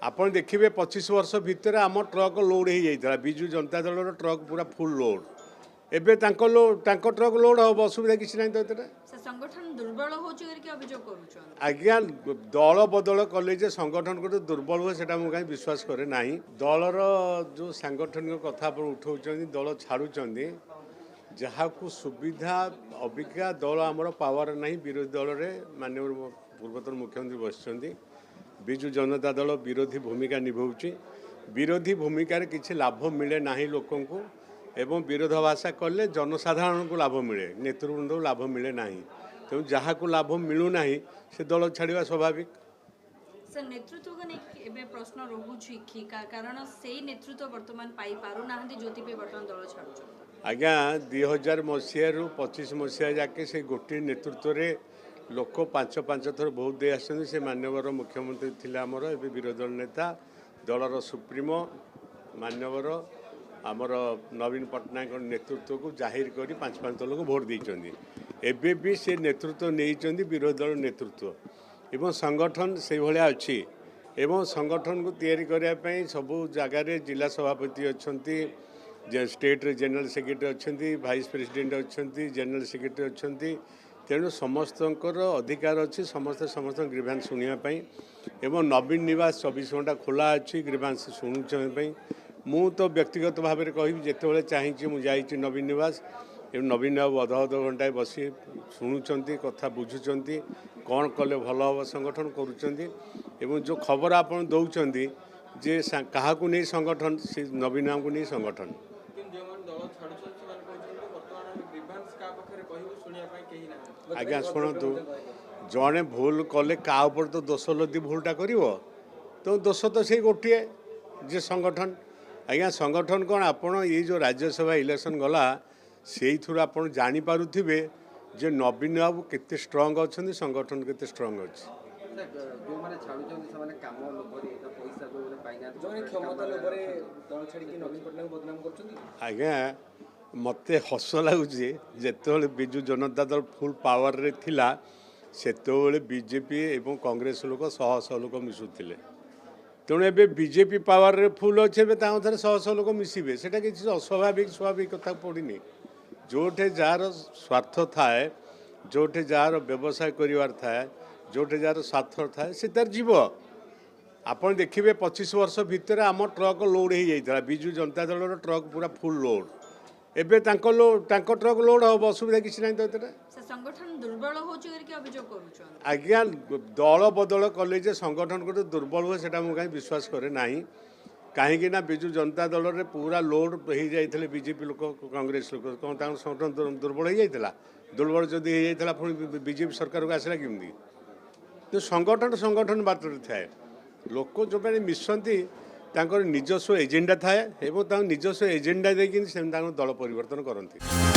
ଆପଣ ଦେଖିବେ 25 ବର୍ଷ ଭିତରେ ଆମ ଟ୍ରକ୍ ଲୋଡ୍ ହେଇଯାଇଥିଲା ବିଜୁ जनता दल ट्रक पूरा फुल लोड ଏବେ ତାଙ୍କ ଟ୍ରକ୍ ଲୋଡ୍ ହେବ ଅସୁବିଧା କିଛି ନାହିଁ ତ ଏଥିରେ। संगठन दुर्बल होची करके अभियोग करूछन आज्ञा दल बदल कले जे संगठन को दुर्बल हुए सेटा मु कहीं विश्वास करे नाही। दलर जो सांगठनिक कथा आप उठाउछन दल छाड़ुचंदी जहाकू सुविधा अबिका दल आमर पावर नहीं विरोधी दल रे माननीय पूर्वतन मुख्यमंत्री बसचंदी बिजु जनता दल विरोधी भूमिका निभाउची विरोधी भूमिकार किसी लाभ मिले नाही लोकन को एवं विरोधाभास कले जनसाधारण को लाभ मिले नेतृवृंद को लाभ मिले नाही तेणु जहाँ को लाभ मिलूना से दल छाड़ा स्वाभाविक। सर नेतृत्व को नहीं प्रश्न रोची कि कारण से नेतृत्व वर्तमान पाई पारु नाहंती ज्योति पे वर्तमान दल छाड़ुछन आज्ञा 2000 मसीह रु 25 मसीहा जाके से गोटे नेतृत्व रे लोक 5 थर भोट दे आछन से मान्यवर मुख्यमंत्री थिले आमर ए विरोधी दल नेता दलर सुप्रीमो मान्यवर आमर नवीन पट्टनायक नेतृत्व को जाहिर करी 5 दल को भोट देइचंदी एबे भी से नेतृत्व नहीं विरोधी दल नेतृत्व एवं संगठन से भाया अच्छी एवं संगठन को तैयारी करने सबू जगार जिला सभापति अच्छा स्टेट रे जनरल सेक्रेटरी अच्छा भाइस प्रेसिडेंट अच्छा जनरल सेक्रेटरी अच्छा तेणु समस्त अधिकार अच्छी समस्त समस्त ग्रीवांस शुणापी एवं नवीन निवास 24 घंटा खोला अच्छी ग्रीवांस शुणुपाई मु तो व्यक्तिगत भाव में कह जिते चाहिए मुझे नवीन निवास एवं नवीन बाबू अध घंटा बसी शुणुंट कथा बुझुंट कौन कले भल हम संगठन करुँच जो खबर आप दौरान जे क्या नहीं संगठन से नवीन बाबू नहीं संगठन आज्ञा शुणु जड़े भूल कले क्या तो दोष लदी भूलटा कर तो दोष तो से गोटे जे संगठन आज्ञा संगठन कौन आपण ये जो राज्यसभा इलेक्शन गला से थ्रू आप जानीपे जे नवीन बाबू केते स्ट्रंग अच्छा संगठन केते स्ट्रंग अच्छी आज्ञा मत हस लगुच जिते बिजु जनता दल फुल पावर रे थिला सेतोले बीजेपी एवं कांग्रेस लोक शह शह लोक मिशुले तेणु ए बीजेपी पावर रे फुल अच्छे थे शह शह लोक मिसबे से किसी अस्वाभाविक स्वाभाविक कथा पड़नी जोठे जार स्वार्थ थाए जोठे जार व्यवसाय करिवार थाए जोठे जार स्वार्थ थाए से तार जीव आपन देखिए 25 वर्ष भितर आम ट्रक लोड हो जाता बिजु जनता दल ट्रक पूरा फुल लोड एबे तांको ट्रक लोड हम असुविधा किसी नहीं तो एतरे संगठन दुर्बल होची करके अभियोग करूछन आज्ञा दल बदल कले जे संगठन को दुर्बल हुए सेटा मु कहीं विश्वास करे नाही कहीं बिजु जनता दल रे पूरा लोड हो जाते बीजेपी लोक कांग्रेस लोक कौन संगठन दुर्बल हो जाता दुर्बल जदि हो जाता पुणी बीजेपी सरकार को आसला केमती तो संगठन संगठन बाटर थाए लोक जो मैंने मिशंती निजस्व एजेंडा थाए निजस्व एजेंडा देकिन दल परिवर्तन करती।